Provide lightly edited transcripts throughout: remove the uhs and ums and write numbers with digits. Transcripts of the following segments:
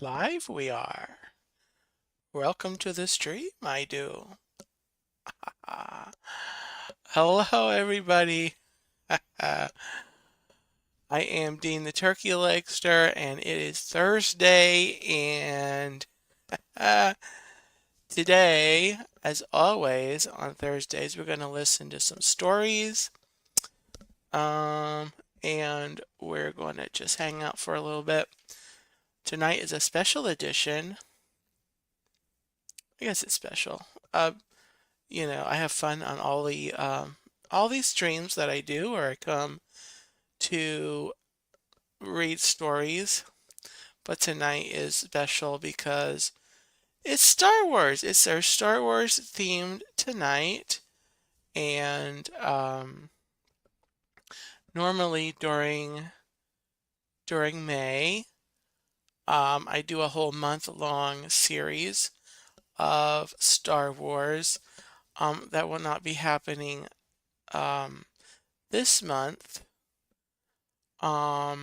Live we are. Welcome to the stream, I do. Hello, everybody. I am Dean the Turkey Legster, and it is Thursday, and today, as always, on Thursdays, we're going to listen to some stories, and we're going to just hang out for a little bit. Tonight is a special edition. I guess it's special. I have fun on all these streams that I do, where I come to read stories. But tonight is special because it's Star Wars. It's our Star Wars themed tonight, and normally during May, I do a whole month-long series of Star Wars. That will not be happening this month. I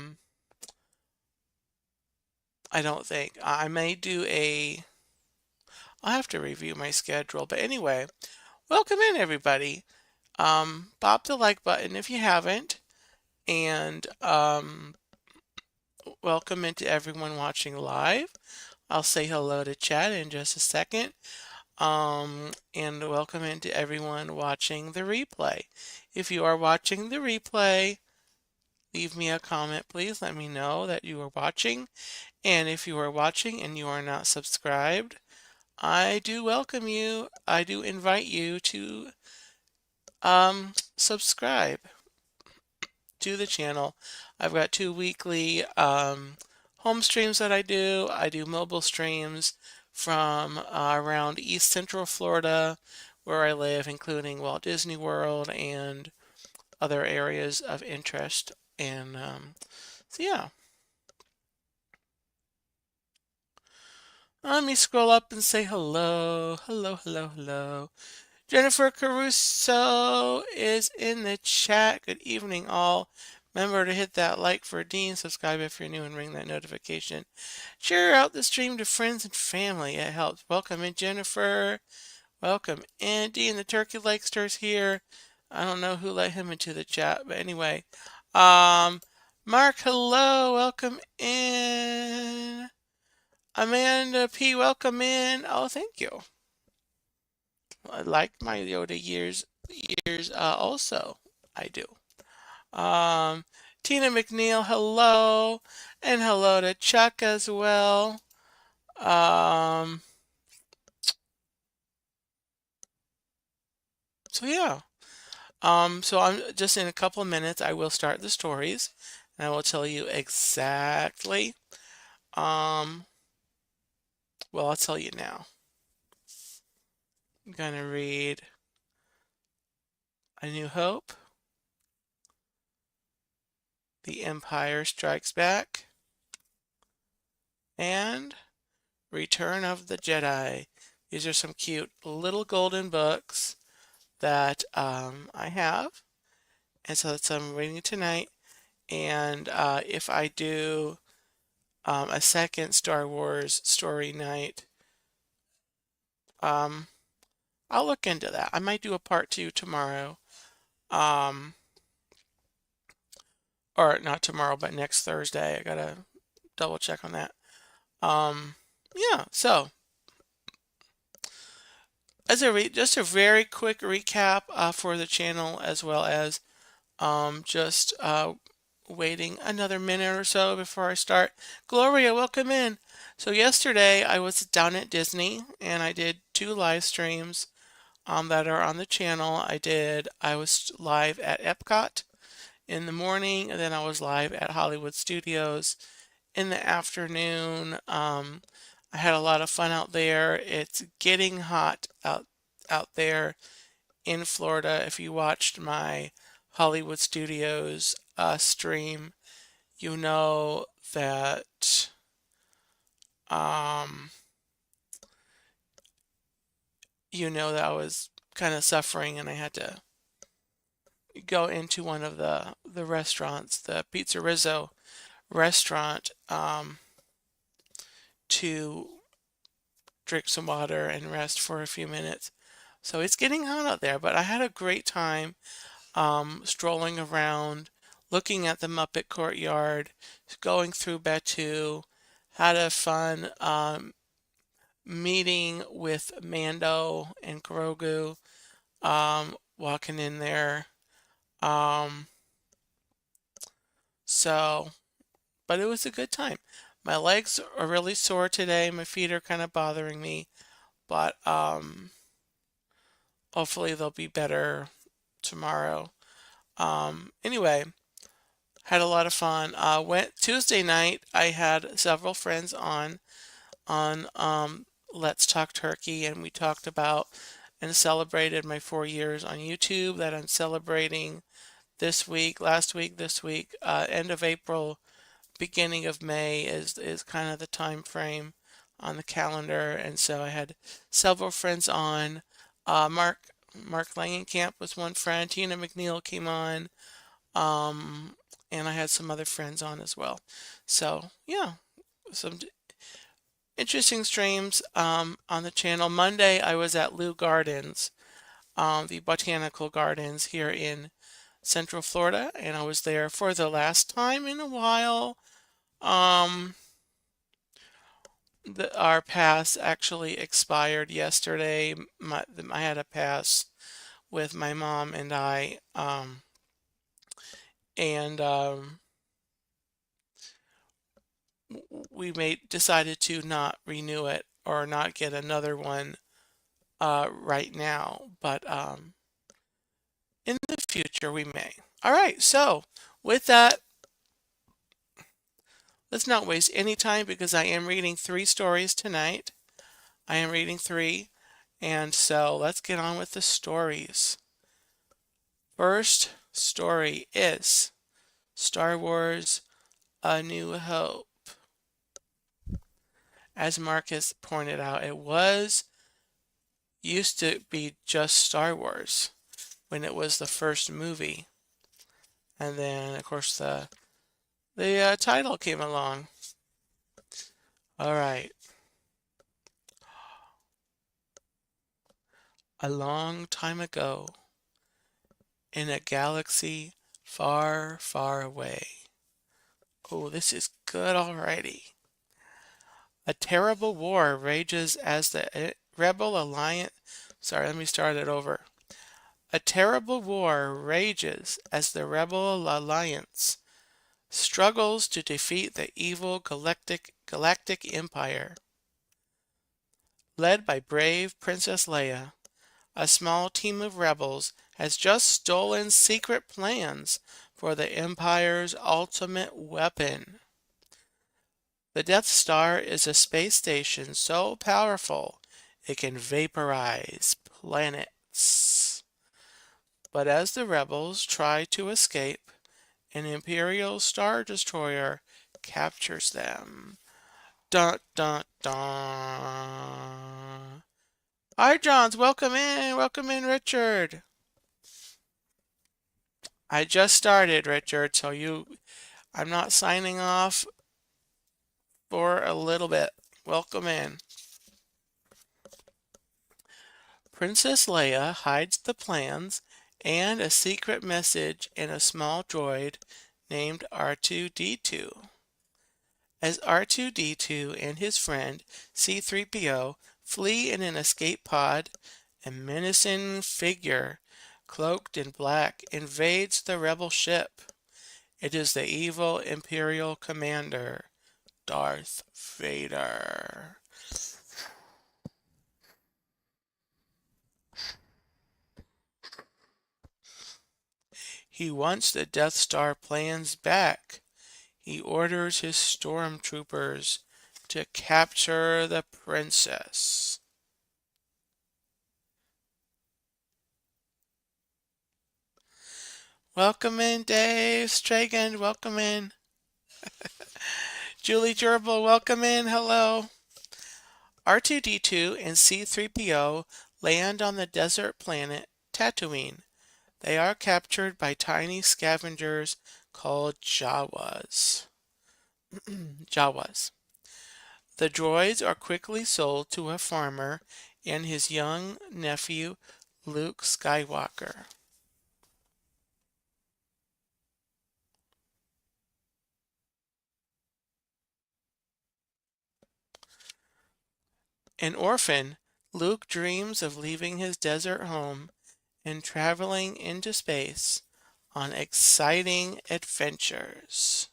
don't think. I may do I'll have to review my schedule. But anyway, welcome in everybody. Pop the like button if you haven't. And welcome into everyone watching live. I'll say hello to chat in just a second. And welcome into everyone watching the replay. If you are watching the replay, leave me a comment, please. Let me know that you are watching. And if you are watching and you are not subscribed, I do welcome you. I do invite you to subscribe to the channel. I've got 2 weekly home streams that I do. I do mobile streams from around East Central Florida, where I live, including Walt Disney World and other areas of interest. And so yeah. Let me scroll up and say hello. Hello, hello, hello. Jennifer Caruso is in the chat. Good evening, all. Remember to hit that like for Dean, subscribe if you're new, and ring that notification. Share out the stream to friends and family. It helps. Welcome in, Jennifer. Welcome in. Dean the Turkey Legster's here. I don't know who let him into the chat, but anyway. Mark, hello. Welcome in. Amanda P, welcome in. Oh, thank you. I like my Yoda years also. I do. Tina McNeil, hello. And hello to Chuck as well. So yeah. So I'm just in a couple of minutes I will start the stories, and I will tell you exactly well, I'll tell you now. I'm gonna read A New Hope, The Empire Strikes Back, and Return of the Jedi. These are some cute little golden books that I have, and so that's what I'm reading tonight. And if I do a second Star Wars story night, I'll look into that. I might do a part 2 tomorrow. Or not tomorrow, but next Thursday. I gotta double check on that. Yeah, so just a very quick recap for the channel, as well as just waiting another minute or so before I start. Gloria, welcome in. So yesterday I was down at Disney and I did 2 live streams that are on the channel. I was live at Epcot in the morning, and then I was live at Hollywood Studios in the afternoon. I had a lot of fun out there. It's getting hot out there in Florida. If you watched my Hollywood Studios stream, you know that I was kind of suffering, and I had to go into one of the restaurants, the Pizza Rizzo restaurant, to drink some water and rest for a few minutes. So it's getting hot out there, but I had a great time strolling around, looking at the Muppet Courtyard, going through Batu, had a fun meeting with Mando and Grogu, walking in there. Um, so, but it was a good time. My legs are really sore today. My feet are kind of bothering me, but hopefully they'll be better tomorrow. Anyway, had a lot of fun. Went Tuesday night. I had several friends on Let's Talk Turkey, and we talked about and celebrated my 4 years on YouTube that I'm celebrating this week, last week, this week, end of April, beginning of May is kind of the time frame on the calendar, and so I had several friends on. Mark Langenkamp was one friend. Tina McNeil came on, and I had some other friends on as well. So yeah, some interesting streams on the channel. Monday I was at Lou Gardens, the botanical gardens here in Central Florida, and I was there for the last time in a while. Um, our pass actually expired yesterday. I had a pass with my mom and I, and we decided to not renew it or not get another one right now, but in the future we may. All right, so with that, let's not waste any time because I am reading 3 stories tonight. I am reading 3, and so let's get on with the stories. First story is Star Wars A New Hope. As Marcus pointed out, it used to be just Star Wars when it was the first movie. And then, of course, the title came along. All right. A long time ago, in a galaxy far, far away. Oh, this is good already. A terrible war rages as the Rebel Alliance. Sorry, let me start it over. A terrible war rages as the Rebel Alliance struggles to defeat the evil galactic empire. Led by brave Princess Leia, a small team of rebels has just stolen secret plans for the Empire's ultimate weapon. The Death Star is a space station so powerful it can vaporize planets. But as the rebels try to escape, an Imperial Star Destroyer captures them. Dun dun dun. Hi, Johns. Welcome in. Welcome in, Richard. I just started, Richard, so I'm not signing off for a little bit. Welcome in. Princess Leia hides the plans and a secret message in a small droid named R2-D2. As R2-D2 and his friend C-3PO flee in an escape pod, a menacing figure cloaked in black invades the rebel ship. It is the evil Imperial commander, Darth Vader. He wants the Death Star plans back. He orders his stormtroopers to capture the princess. Welcome in, Dave Stragan. Welcome in. Julie Gerbil, welcome in. Hello. R2-D2 and C-3PO land on the desert planet Tatooine. They are captured by tiny scavengers called Jawas. Jawas. The droids are quickly sold to a farmer and his young nephew, Luke Skywalker. An orphan, Luke dreams of leaving his desert home and traveling into space on exciting adventures.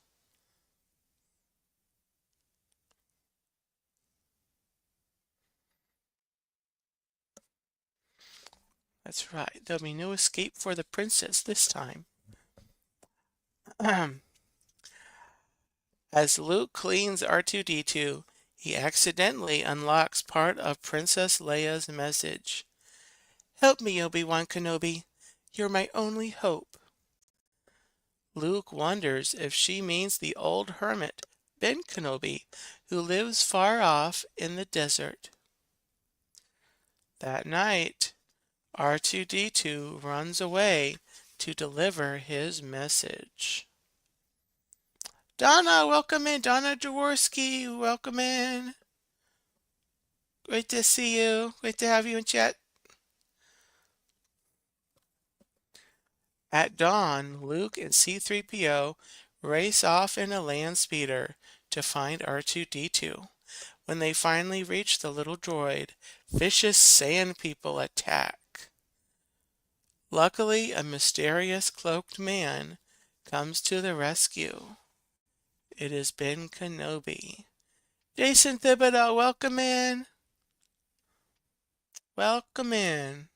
That's right, there'll be no escape for the princess this time. As Luke cleans R2-D2, he accidentally unlocks part of Princess Leia's message. Help me, Obi-Wan Kenobi. You're my only hope. Luke wonders if she means the old hermit, Ben Kenobi, who lives far off in the desert. That night, R2-D2 runs away to deliver his message. Donna, welcome in. Donna Jaworski, welcome in. Great to see you. Great to have you in chat. At dawn, Luke and C-3PO race off in a land speeder to find R2-D2. When they finally reach the little droid, vicious sand people attack. Luckily, a mysterious cloaked man comes to the rescue. It is Ben Kenobi. Jason Thibodeau, welcome in. Welcome in.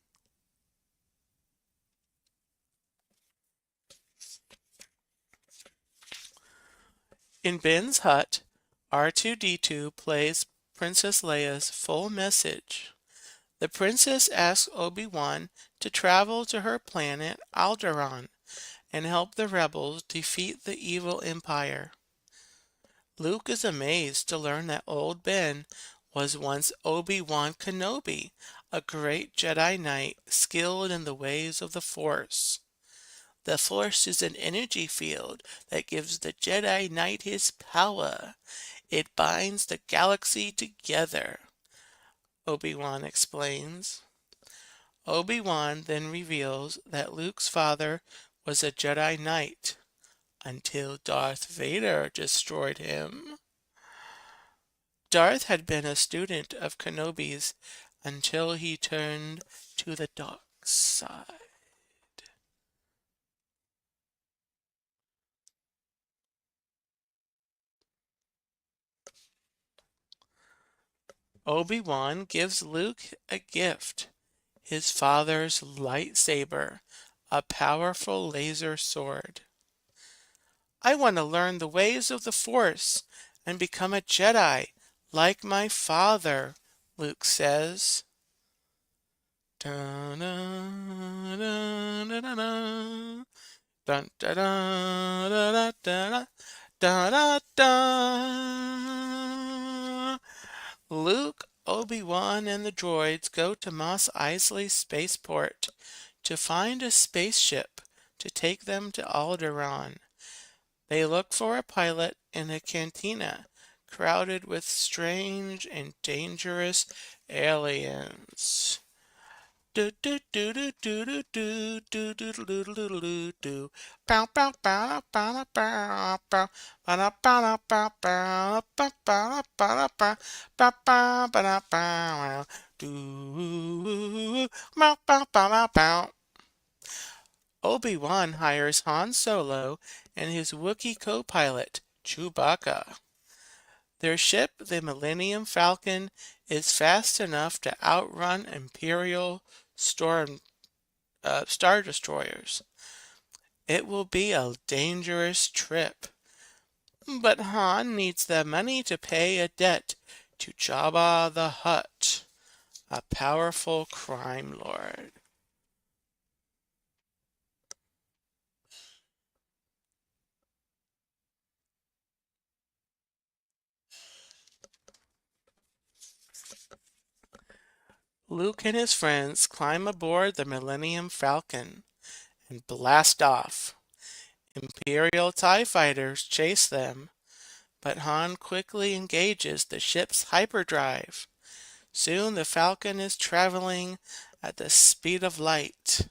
In Ben's hut, R2-D2 plays Princess Leia's full message. The princess asks Obi-Wan to travel to her planet Alderaan and help the rebels defeat the evil Empire. Luke is amazed to learn that old Ben was once Obi-Wan Kenobi, a great Jedi Knight skilled in the ways of the Force. The Force is an energy field that gives the Jedi Knight his power. It binds the galaxy together, Obi-Wan explains. Obi-Wan then reveals that Luke's father was a Jedi Knight until Darth Vader destroyed him. Darth had been a student of Kenobi's until he turned to the dark side. Obi-Wan gives Luke a gift, his father's lightsaber, a powerful laser sword. I want to learn the ways of the Force and become a Jedi like my father, Luke says. Dun, dun, dun, dun, dun, dun. Dun, dun, dun, dun, dun, dun, dun, dun. Luke, Obi-Wan, and the droids go to Mos Eisley Spaceport to find a spaceship to take them to Alderaan. They look for a pilot in a cantina crowded with strange and dangerous aliens. Do do do do do do do do do do do do do do. Bow bow bow bow bow bow bow bow bow bow bow bow bow bow bow bow bow do bow bow bow bow. Obi-Wan hires Han Solo and his Wookiee co-pilot, Chewbacca. Their ship, the Millennium Falcon, is fast enough to outrun Imperial Star Destroyers. It will be a dangerous trip. But Han needs the money to pay a debt to Jabba the Hutt, a powerful crime lord. Luke and his friends climb aboard the Millennium Falcon and blast off. Imperial TIE fighters chase them, but Han quickly engages the ship's hyperdrive. Soon the Falcon is traveling at the speed of light.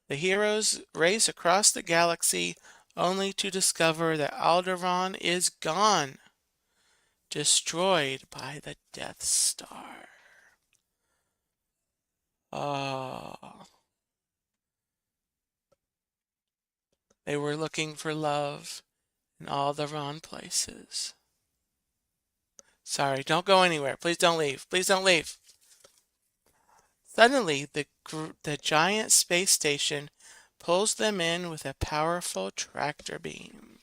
The heroes race across the galaxy only to discover that Alderaan is gone, destroyed by the Death Star. Oh, they were looking for love in all the wrong places. Sorry, don't go anywhere. Please don't leave. Please don't leave. Suddenly, the giant space station pulls them in with a powerful tractor beam.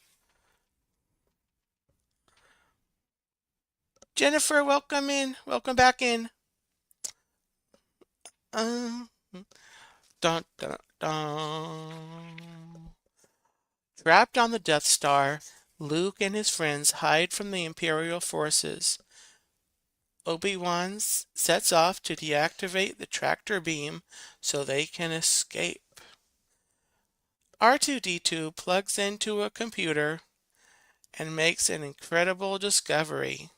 Jennifer, welcome in. Welcome back in. Um, dun, dun, dun. Trapped on the Death Star, Luke and his friends hide from the Imperial forces. Obi-Wan sets off to deactivate the tractor beam so they can escape. R2-D2 plugs into a computer and makes an incredible discovery.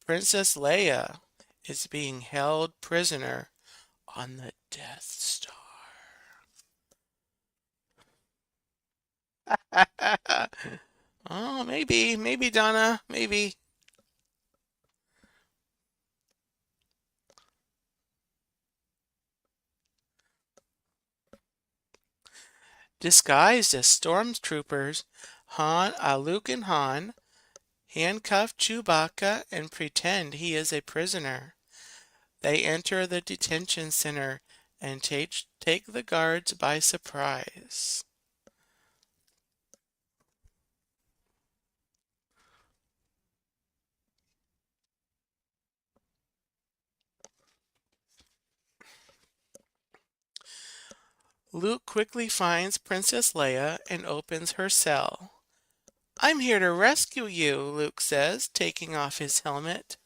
Princess Leia is being held prisoner on the Death Star. Oh, maybe Donna, maybe. Disguised as stormtroopers, Luke and Han handcuff Chewbacca and pretend he is a prisoner. They enter the detention center and take the guards by surprise. Luke quickly finds Princess Leia and opens her cell. "I'm here to rescue you," Luke says, taking off his helmet.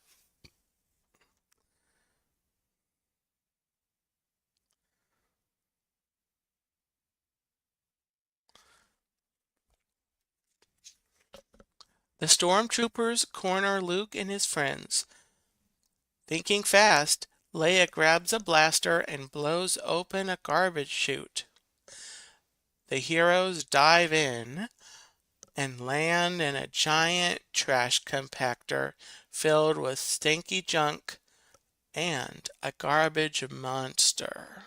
The stormtroopers corner Luke and his friends. Thinking fast, Leia grabs a blaster and blows open a garbage chute. The heroes dive in and land in a giant trash compactor filled with stinky junk and a garbage monster.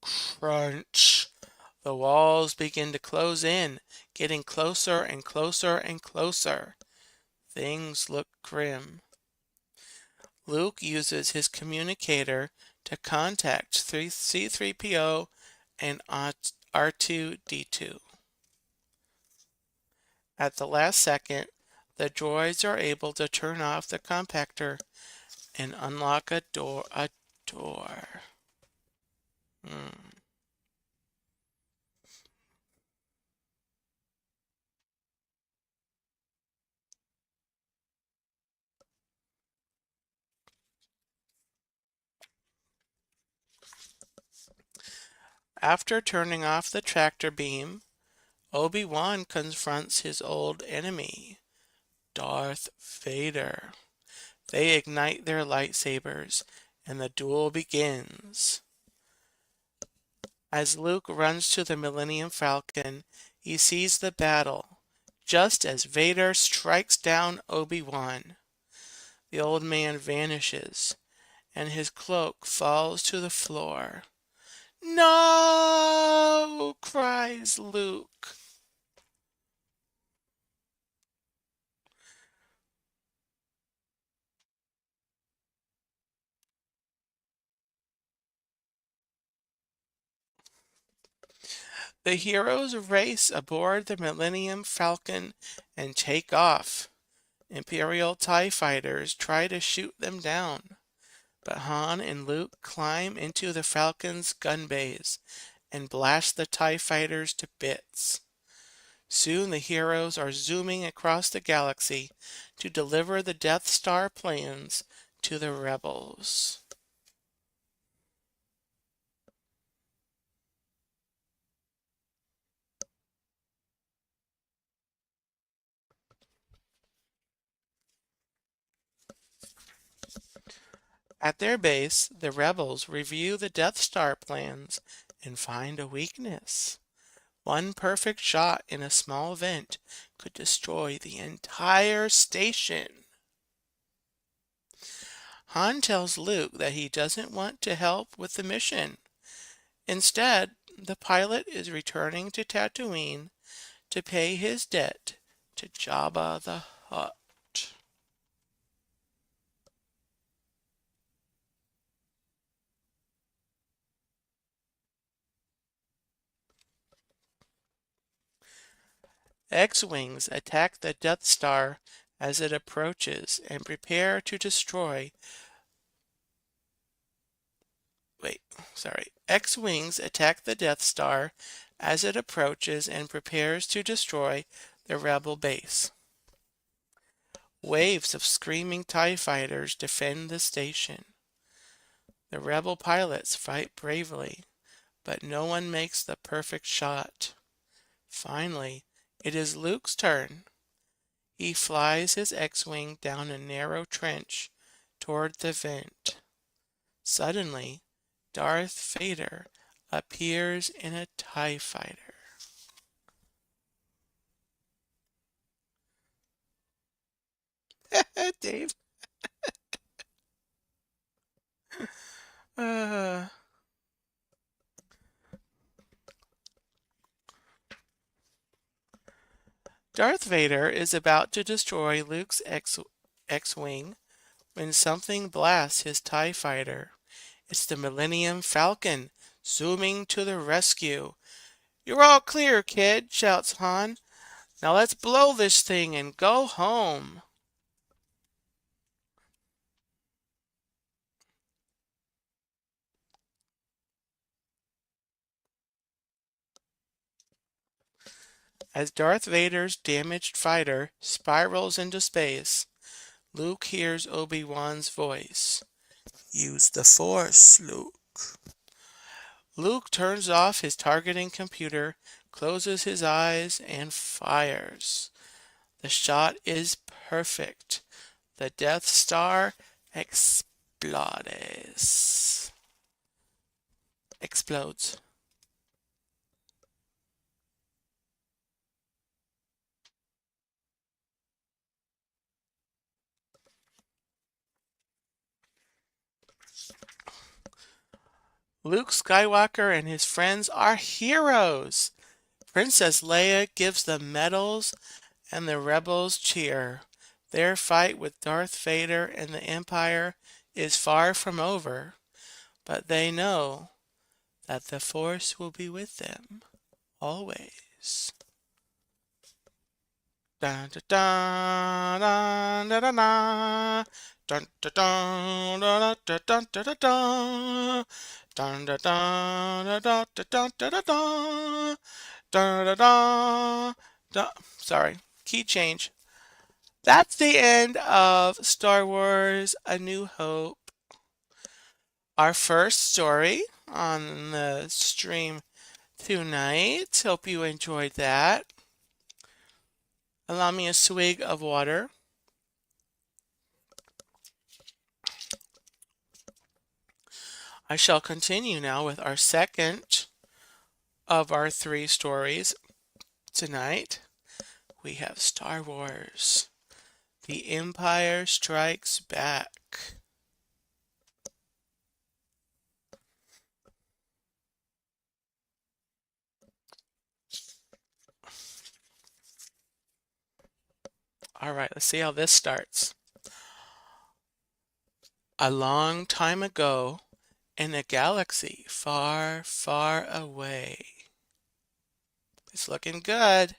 Crunch! The walls begin to close in, getting closer and closer and closer. Things look grim. Luke uses his communicator to contact C-3PO and R2-D2. At the last second, the droids are able to turn off the compactor and unlock a door. Hmm. After turning off the tractor beam, Obi-Wan confronts his old enemy, Darth Vader. They ignite their lightsabers, and the duel begins. As Luke runs to the Millennium Falcon, he sees the battle, just as Vader strikes down Obi-Wan. The old man vanishes, and his cloak falls to the floor. "No!" cries Luke. The heroes race aboard the Millennium Falcon and take off. Imperial TIE fighters try to shoot them down, but Han and Luke climb into the Falcon's gun bays and blast the TIE fighters to bits. Soon the heroes are zooming across the galaxy to deliver the Death Star plans to the rebels. At their base, the rebels review the Death Star plans and find a weakness. One perfect shot in a small vent could destroy the entire station. Han tells Luke that he doesn't want to help with the mission. Instead, the pilot is returning to Tatooine to pay his debt to Jabba the Hutt. X-Wings attack the Death Star as it approaches and prepare to destroy. X-Wings attack the Death Star as it approaches and prepares to destroy the Rebel base. Waves of screaming TIE fighters defend the station. The Rebel pilots fight bravely, but no one makes the perfect shot. Finally, it is Luke's turn. He flies his X-Wing down a narrow trench toward the vent. Suddenly, Darth Vader appears in a TIE fighter. Dave. Uh, Darth Vader is about to destroy Luke's X-Wing when something blasts his TIE fighter. It's the Millennium Falcon, zooming to the rescue. "You're all clear, kid," shouts Han. "Now let's blow this thing and go home." As Darth Vader's damaged fighter spirals into space, Luke hears Obi-Wan's voice. "Use the Force, Luke." Luke turns off his targeting computer, closes his eyes, and fires. The shot is perfect. The Death Star explodes. Luke Skywalker and his friends are heroes. Princess Leia gives them medals and the rebels cheer. Their fight with Darth Vader and the Empire is far from over, but they know that the Force will be with them always. Dun, dun, dun, dun, dun, dun. Dun, dun, dun, dun, dun, dun, dun, dun, dun. Dun, dun, dun, dun, dun, dun, dun, dun, dun. Dun, dun, dun, dun. Sorry, key change. That's the end of Star Wars A New Hope. Our first story on the stream tonight. Hope you enjoyed that. Allow me a swig of water. I shall continue now with our second of our three stories tonight. We have Star Wars, The Empire Strikes Back. All right, let's see how this starts. A long time ago, in a galaxy far, far away. It's looking good.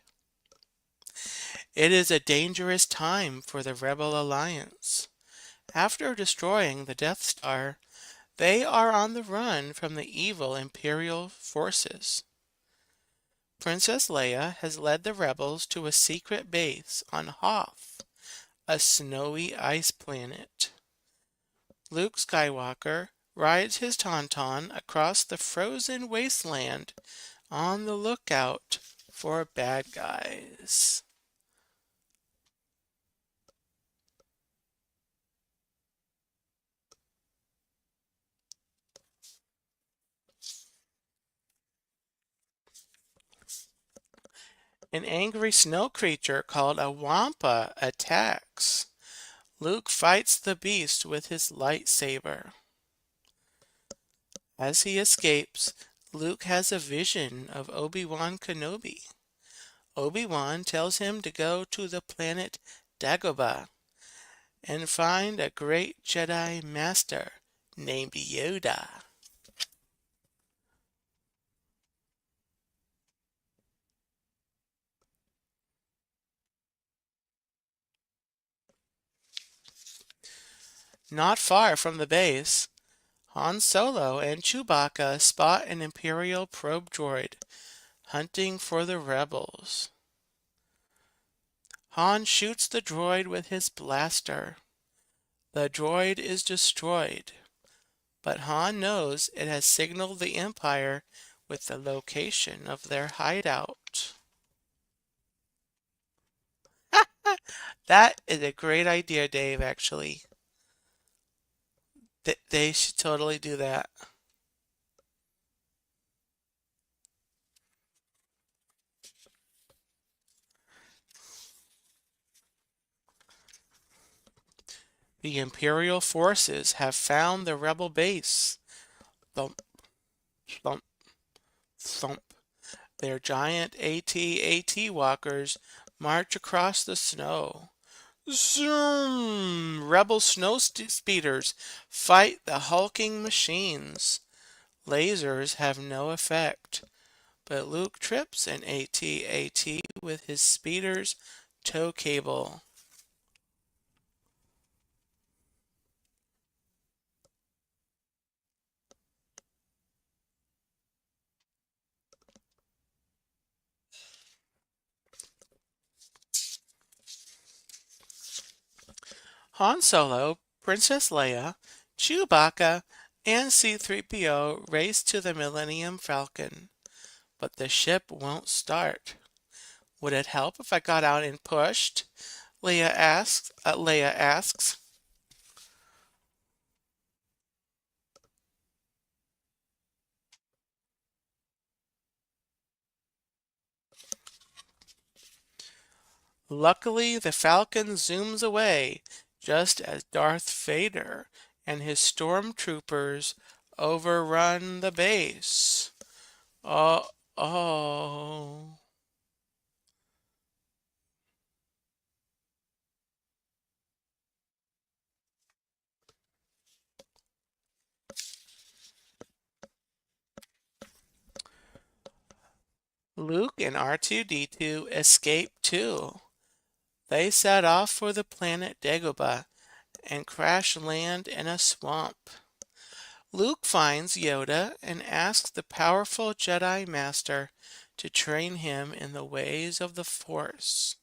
It is a dangerous time for the Rebel Alliance. After destroying the Death Star, they are on the run from the evil Imperial forces. Princess Leia has led the rebels to a secret base on Hoth, a snowy ice planet. Luke Skywalker rides his Tauntaun across the frozen wasteland on the lookout for bad guys. An angry snow creature called a wampa attacks. Luke fights the beast with his lightsaber. As he escapes, Luke has a vision of Obi-Wan Kenobi. Obi-Wan tells him to go to the planet Dagobah and find a great Jedi Master named Yoda. Not far from the base, Han Solo and Chewbacca spot an Imperial probe droid hunting for the rebels. Han shoots the droid with his blaster. The droid is destroyed, but Han knows it has signaled the Empire with the location of their hideout. That is a great idea, Dave, actually. They should totally do that. The Imperial forces have found the rebel base. Thump, thump, thump. Their giant AT-AT walkers march across the snow. Zoom! Rebel snow speeders fight the hulking machines. Lasers have no effect, but Luke trips an AT-AT with his speeder's tow cable. Han Solo, Princess Leia, Chewbacca, and C-3PO race to the Millennium Falcon, but the ship won't start. Would it help if I got out and pushed? Leia asks. Luckily, the Falcon zooms away just as Darth Vader and his stormtroopers overrun the base. Oh. Luke and R2-D2 escape too. They set off for the planet Dagobah and crash land in a swamp. Luke finds Yoda and asks the powerful Jedi Master to train him in the ways of the Force.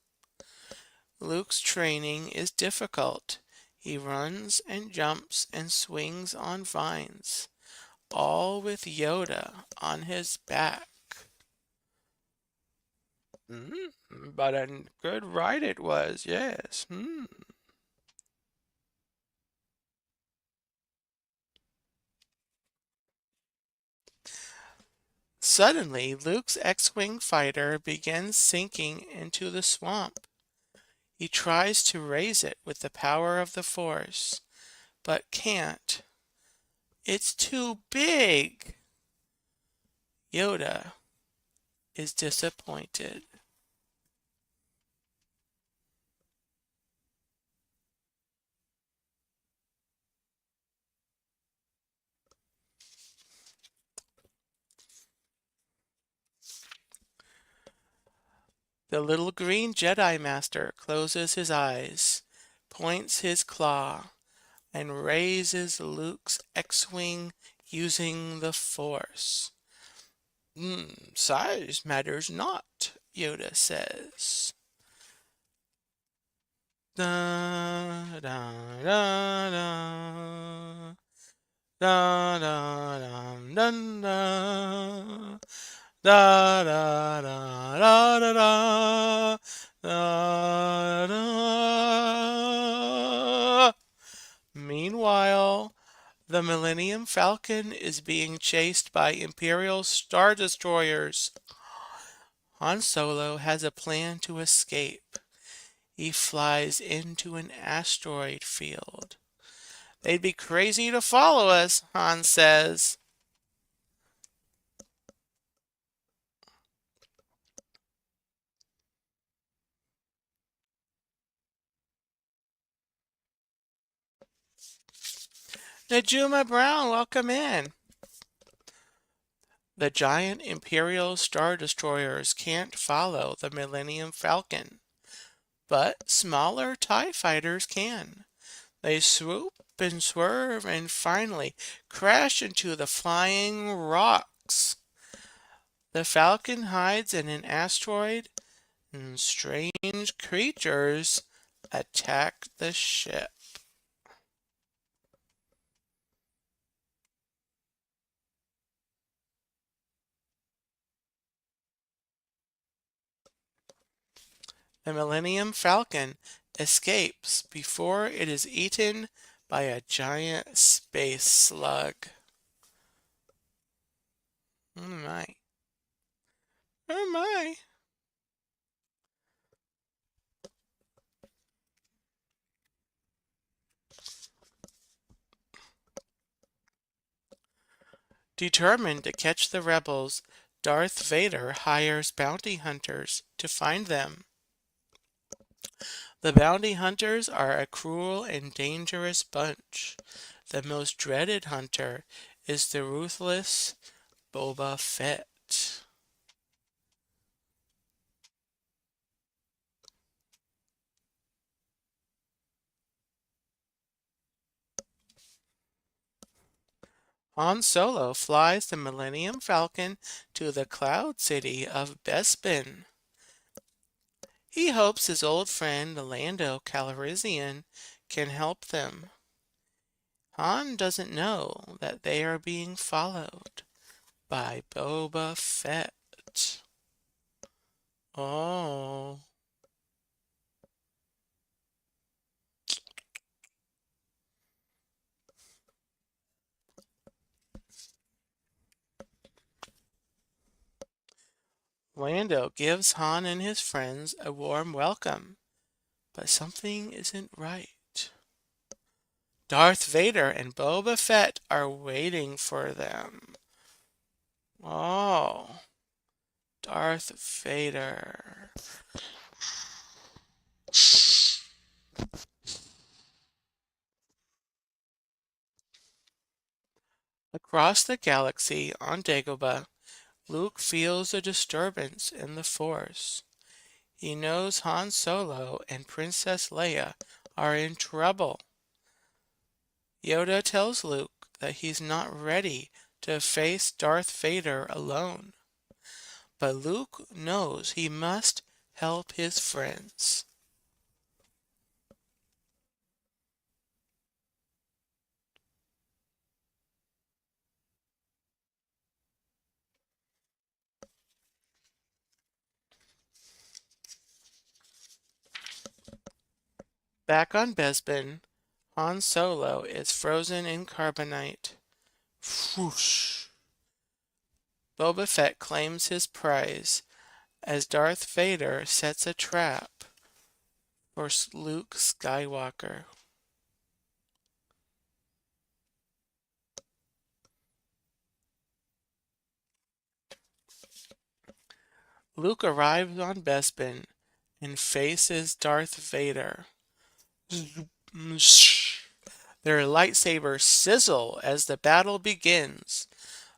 Luke's training is difficult. He runs and jumps and swings on vines, all with Yoda on his back. But a good ride it was, yes. Suddenly, Luke's X-Wing fighter begins sinking into the swamp. He tries to raise it with the power of the Force, but can't. It's too big. Yoda is disappointed. The little green Jedi Master closes his eyes, points his claw, and raises Luke's X-Wing using the Force. Size matters not, Yoda says. Da da da da da da da da da da da da da da da da. Meanwhile, the Millennium Falcon is being chased by Imperial Star Destroyers. Han Solo has a plan to escape. He flies into an asteroid field. They'd be crazy to follow us, Han says. Najuma Brown, welcome in. The giant Imperial Star Destroyers can't follow the Millennium Falcon, but smaller TIE fighters can. They swoop and swerve and finally crash into the flying rocks. The Falcon hides in an asteroid, and strange creatures attack the ship. The Millennium Falcon escapes before it is eaten by a giant space slug. Oh my. Oh my. Determined to catch the rebels, Darth Vader hires bounty hunters to find them. The bounty hunters are a cruel and dangerous bunch. The most dreaded hunter is the ruthless Boba Fett. Han Solo flies the Millennium Falcon to the cloud city of Bespin. He hopes his old friend Lando Calrissian can help them. Han doesn't know that they are being followed by Boba Fett. Oh. Lando gives Han and his friends a warm welcome, but something isn't right. Darth Vader and Boba Fett are waiting for them. Oh, Darth Vader. Across the galaxy on Dagobah, Luke feels a disturbance in the Force. He knows Han Solo and Princess Leia are in trouble. Yoda tells Luke that he's not ready to face Darth Vader alone. But Luke knows he must help his friends. Back on Bespin, Han Solo is frozen in carbonite. Whoosh! Boba Fett claims his prize as Darth Vader sets a trap for Luke Skywalker. Luke arrives on Bespin and faces Darth Vader. Their lightsabers sizzle as the battle begins.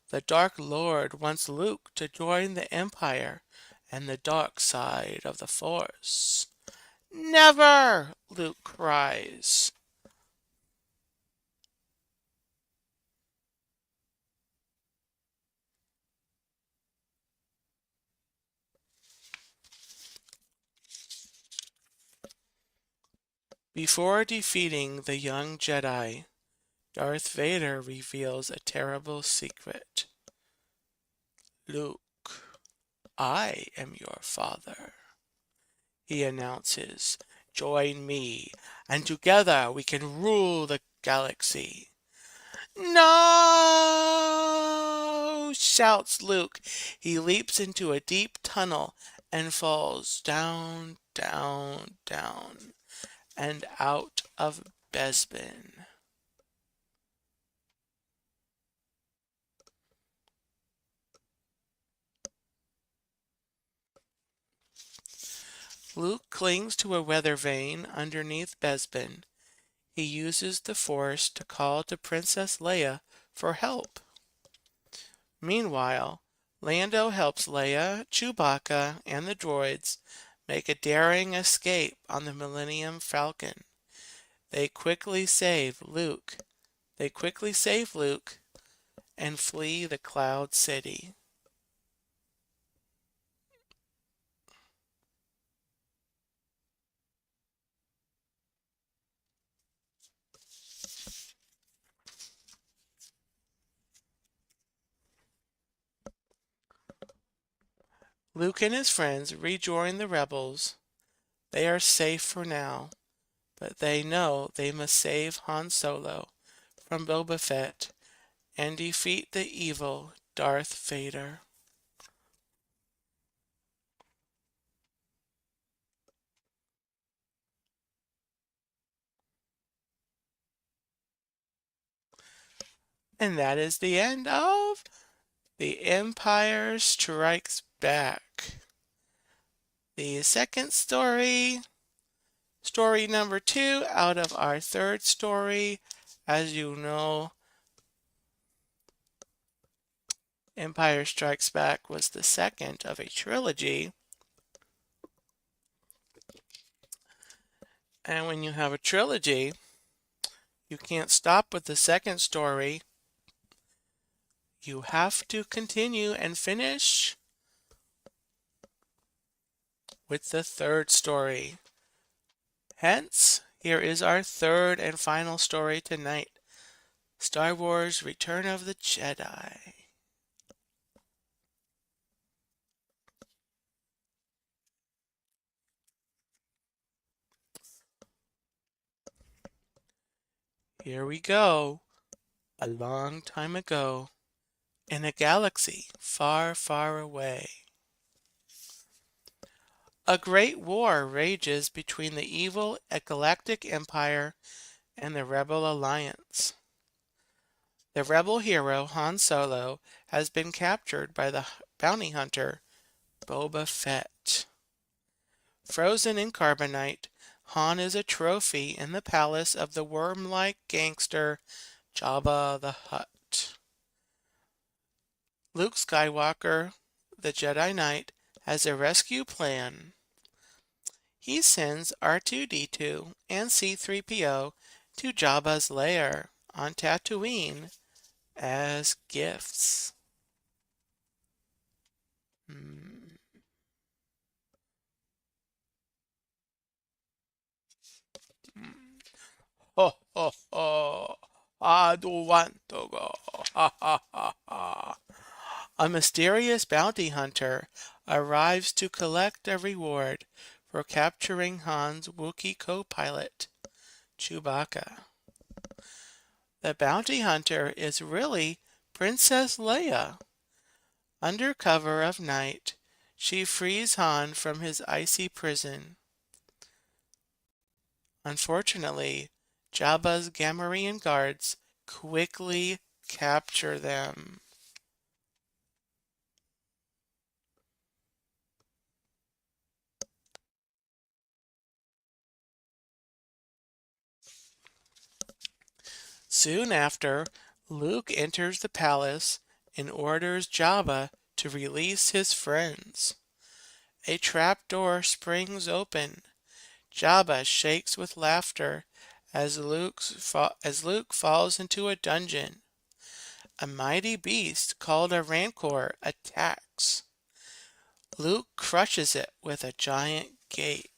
The Dark Lord wants Luke to join the Empire and the dark side of the Force. Never! Luke cries. Before defeating the young Jedi, Darth Vader reveals a terrible secret. Luke, I am your father, he announces. Join me, and together we can rule the galaxy. No! shouts Luke. He leaps into a deep tunnel and falls down, down, down, and out of Bespin. Luke clings to a weather vane underneath Bespin. He uses the Force to call to Princess Leia for help. Meanwhile, Lando helps Leia, Chewbacca, and the droids make a daring escape on the Millennium Falcon. They quickly save Luke. They quickly save Luke and flee the Cloud City. Luke and his friends rejoin the rebels. They are safe for now, but they know they must save Han Solo from Boba Fett and defeat the evil Darth Vader. And that is the end of The Empire Strikes Back. The second story, story number 2 out of our third story. As you know, Empire Strikes Back was the second of a trilogy. And when you have a trilogy, you can't stop with the second story. You have to continue and finish with the third story. Hence, here is our third and final story tonight. Star Wars Return of the Jedi. Here we go. A long time ago, in a galaxy far, far away, a great war rages between the evil Galactic Empire and the Rebel Alliance. The rebel hero Han Solo has been captured by the bounty hunter Boba Fett. Frozen in carbonite, Han is a trophy in the palace of the worm-like gangster Jabba the Hutt. Luke Skywalker, the Jedi Knight, has a rescue plan. He sends R2-D2 and C-3PO to Jabba's lair on Tatooine as gifts. Ho, ho, ho. I don't want to go. Ha, ha, ha, ha. A mysterious bounty hunter arrives to collect a reward for capturing Han's Wookiee co-pilot, Chewbacca. The bounty hunter is really Princess Leia. Under cover of night, she frees Han from his icy prison. Unfortunately, Jabba's Gamorrean guards quickly capture them. Soon after, Luke enters the palace and orders Jabba to release his friends. A trapdoor springs open. Jabba shakes with laughter as Luke falls into a dungeon. A mighty beast called a Rancor attacks. Luke crushes it with a giant gate.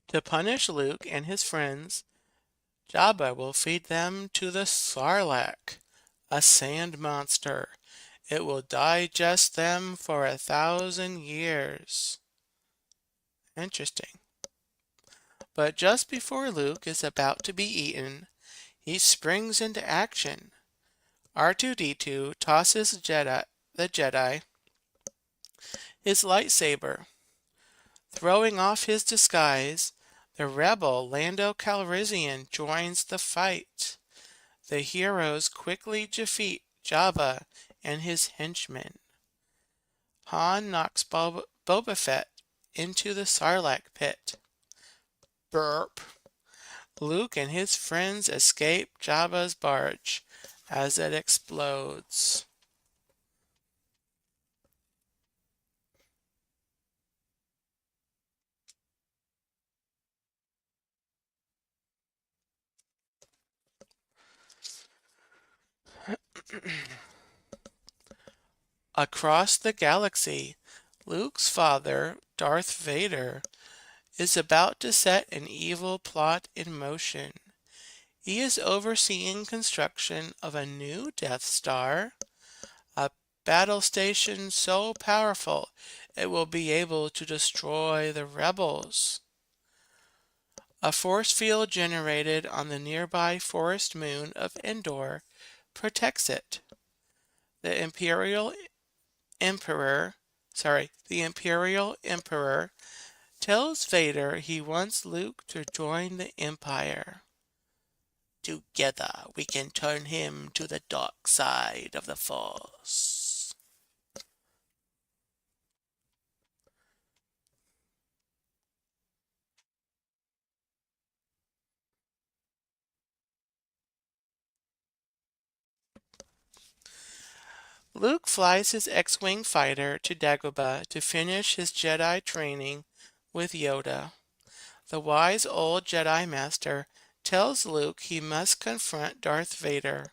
To punish Luke and his friends, Jabba will feed them to the Sarlacc, A sand monster. It will digest them for 1,000 years. Interesting. But just before Luke is about to be eaten, he springs into action. R2-D2 tosses the Jedi his lightsaber. Throwing off his disguise, the rebel Lando Calrissian joins the fight. The heroes quickly defeat Jabba and his henchmen. Han knocks Boba Fett into the Sarlacc pit. Burp. Luke and his friends escape Jabba's barge as it explodes. Across the galaxy, Luke's father, Darth Vader, is about to set an evil plot in motion. He is overseeing construction of a new Death Star, a battle station so powerful it will be able to destroy the rebels. A force field generated on the nearby forest moon of Endor protects it. The Imperial Emperor tells Vader he wants Luke to join the Empire. Together we can turn him to the dark side of the Force. Luke flies his X-Wing fighter to Dagobah to finish his Jedi training with Yoda. The wise old Jedi Master tells Luke he must confront Darth Vader.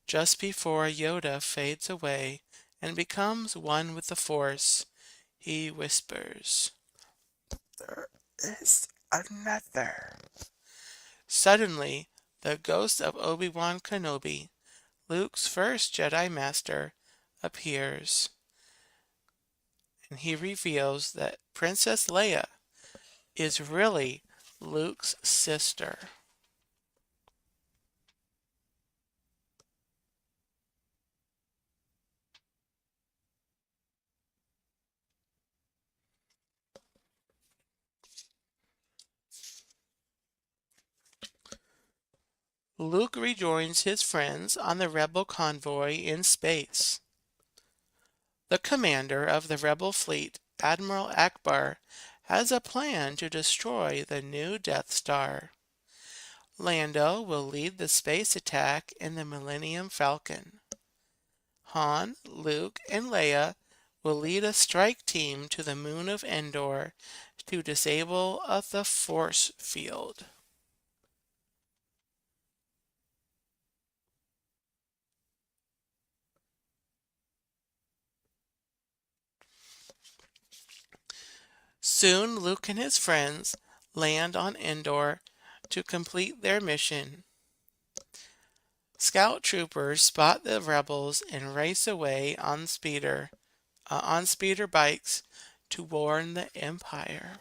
Just before Yoda fades away and becomes one with the Force, he whispers, "There is another." Suddenly, the ghost of Obi-Wan Kenobi, Luke's first Jedi Master, appears, and he reveals that Princess Leia is really Luke's sister. Luke rejoins his friends on the Rebel convoy in space. The commander of the Rebel fleet, Admiral Akbar, has a plan to destroy the new Death Star. Lando will lead the space attack in the Millennium Falcon. Han, Luke, and Leia will lead a strike team to the moon of Endor to disable the force field. Soon Luke and his friends land on Endor to complete their mission. Scout troopers spot the rebels and race away on speeder bikes to warn the Empire.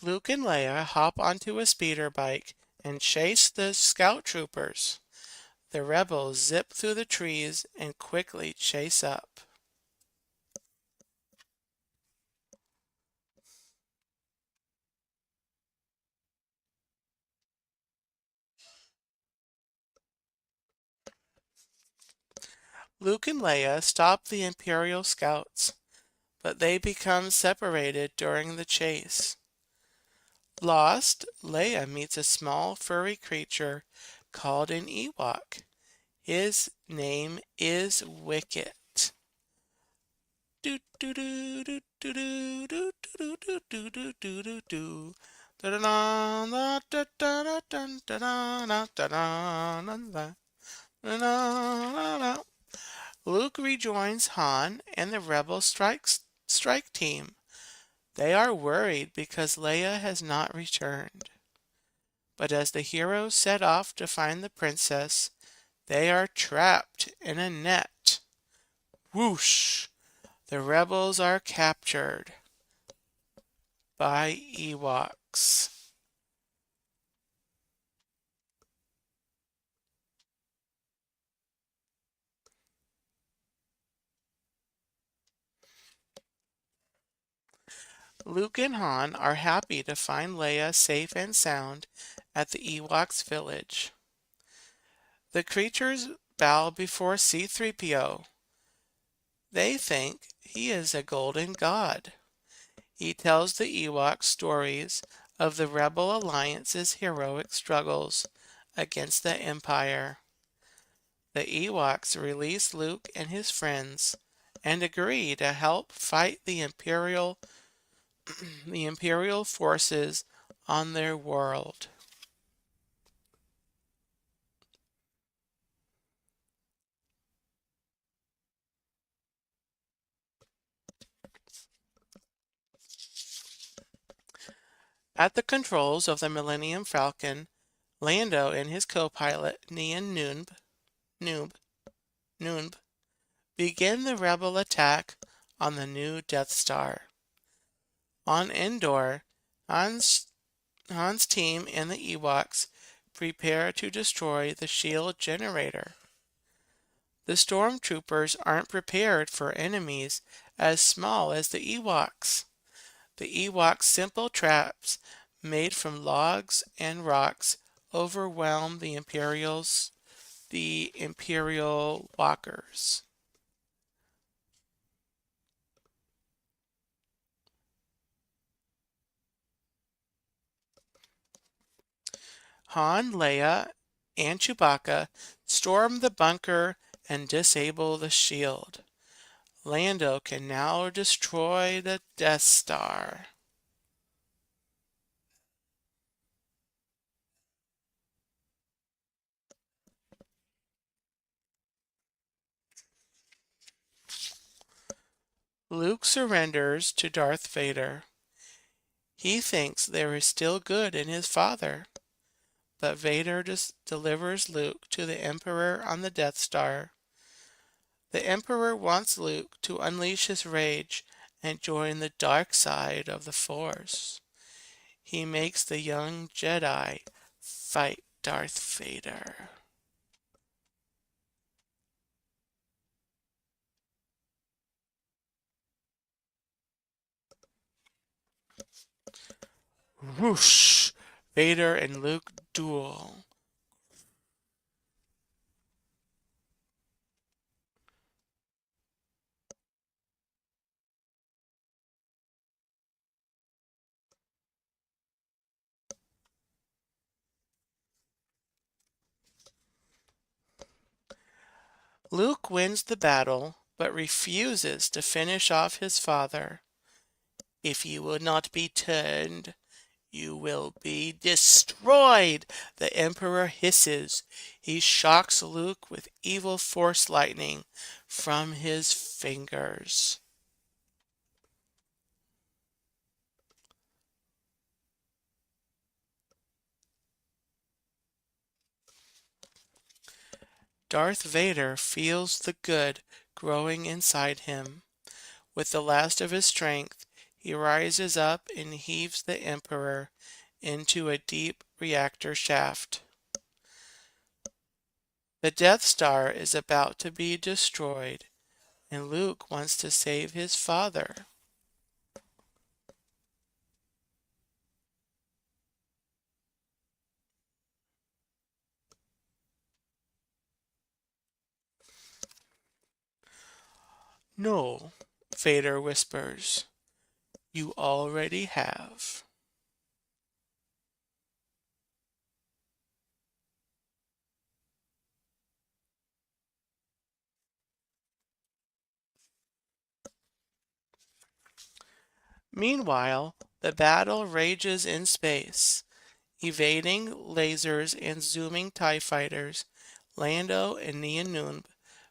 Luke and Leia hop onto a speeder bike and chase the scout troopers. The rebels zip through the trees and quickly chase up. Luke and Leia stop the Imperial scouts, but they become separated during the chase. Lost, Leia meets a small furry creature called an Ewok. His name is Wicket. Do do do do do do do do do do do do do do. Na, na, na. Luke rejoins Han and the rebel strike team. They are worried because Leia has not returned. But as the heroes set off to find the princess, they are trapped in a net. Whoosh! The rebels are captured by Ewoks. Luke and Han are happy to find Leia safe and sound at the Ewoks' village. The creatures bow before C-3PO. They think he is a golden god. He tells the Ewoks stories of the Rebel Alliance's heroic struggles against the Empire. The Ewoks release Luke and his friends and agree to help fight the Imperial forces on their world. At the controls of the Millennium Falcon, Lando and his co-pilot Nien Nunb begin the rebel attack on the new Death Star. On Endor, Han's team and the Ewoks prepare to destroy the shield generator. The stormtroopers aren't prepared for enemies as small as the Ewoks. The Ewoks' simple traps made from logs and rocks overwhelm the Imperial walkers. Han, Leia, and Chewbacca storm the bunker and disable the shield. Lando can now destroy the Death Star. Luke surrenders to Darth Vader. He thinks there is still good in his father, but Vader delivers Luke to the Emperor on the Death Star. The Emperor wants Luke to unleash his rage and join the dark side of the Force. He makes the young Jedi fight Darth Vader. Whoosh! Vader and Luke duel. Luke wins the battle, but refuses to finish off his father. If you will not be turned, you will be destroyed, the Emperor hisses. He shocks Luke with evil force lightning from his fingers. Darth Vader feels the good growing inside him. With the last of his strength, he rises up and heaves the Emperor into a deep reactor shaft. The Death Star is about to be destroyed, and Luke wants to save his father. No, Vader whispers. You already have. Meanwhile, the battle rages in space. Evading lasers and zooming TIE fighters, Lando and Nien Nunb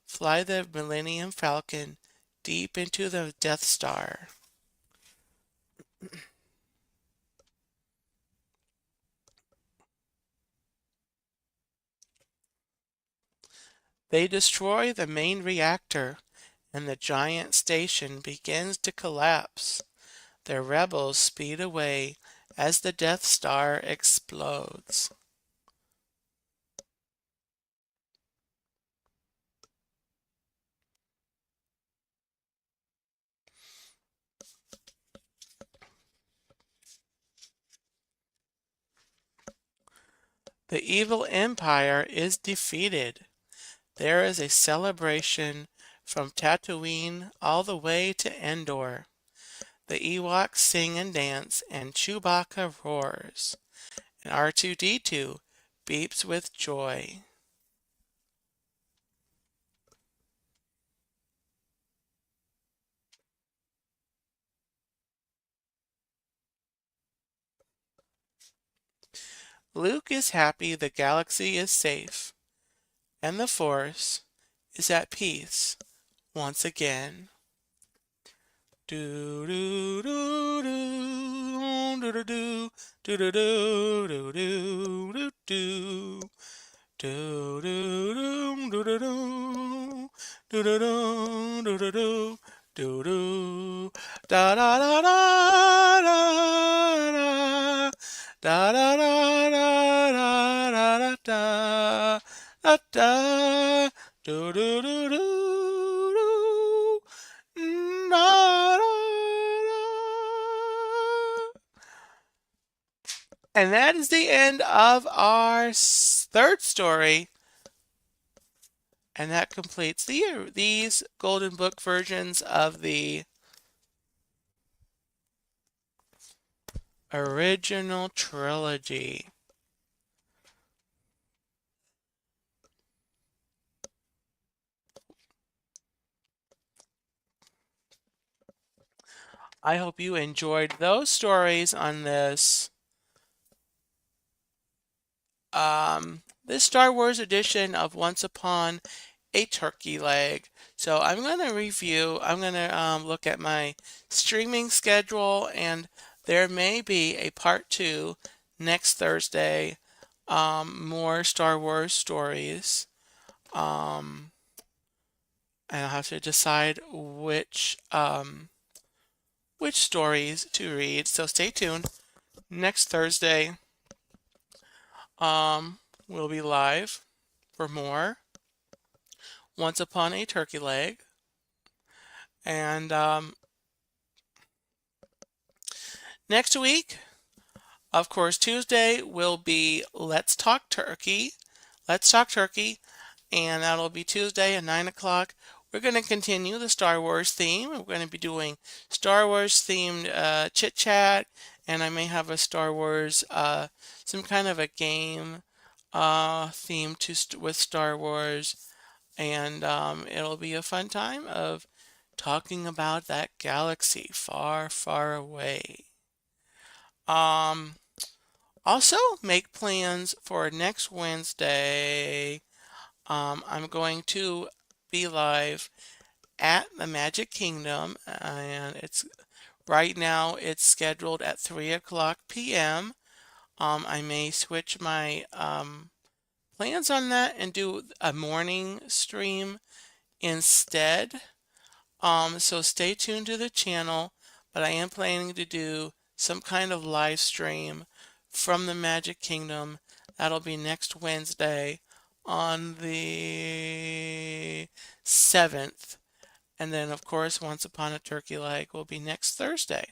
fly the Millennium Falcon deep into the Death Star. They destroy the main reactor, and the giant station begins to collapse. The rebels speed away as the Death Star explodes. The evil empire is defeated. There is a celebration from Tatooine all the way to Endor. The Ewoks sing and dance, and Chewbacca roars, and R2-D2 beeps with joy. Luke is happy the galaxy is safe, and the Force is at peace once again. Do do do do do do do do do do do do do do. Do do do do do do do do do do do do do da da da da da da da da da da da da da da do do do do do da da. And that is the end of our third story. And that completes these Golden Book versions of the original trilogy. I hope you enjoyed those stories on this Star Wars edition of Once Upon a Turkey Leg. So I'm going to look at my streaming schedule, and there may be a part 2 next Thursday, more Star Wars stories. And I'll have to decide which stories to read. So stay tuned. Next Thursday, we'll be live for more Once Upon a Turkey Leg. And next week, of course, Tuesday will be Let's Talk Turkey. Let's Talk Turkey. And that'll be Tuesday at 9 o'clock. We're going to continue the Star Wars theme. We're going to be doing Star Wars themed chit chat. And I may have a Star Wars, some kind of a game theme with Star Wars. And it'll be a fun time of talking about that galaxy far, far away. Also, make plans for next Wednesday. I'm going to be live at the Magic Kingdom, and right now it's scheduled at 3 o'clock p.m. I may switch my plans on that and do a morning stream instead. So stay tuned to the channel, but I am planning to do some kind of live stream from the Magic Kingdom. That'll be next Wednesday on the 7th. And then, of course, Once Upon a Turkey Leg will be next Thursday.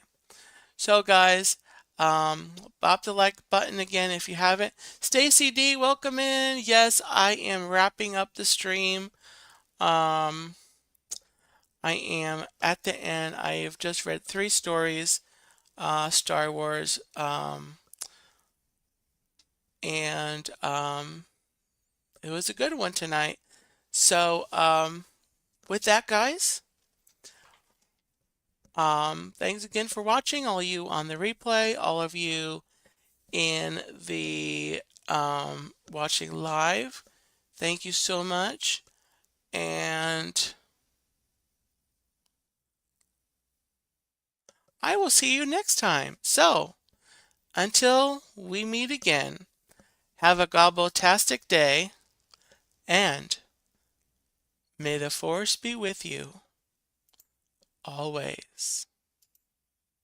So, guys, bop the like button again if you haven't. Stacy D, welcome in. Yes, I am wrapping up the stream. I am at the end. I have just read 3 stories, Star Wars, and it was a good one tonight. So, with that, guys, thanks again for watching, all of you on the replay, all of you in the watching live. Thank you so much, and I will see you next time. So, until we meet again, have a gobbletastic day, and may the force be with you always.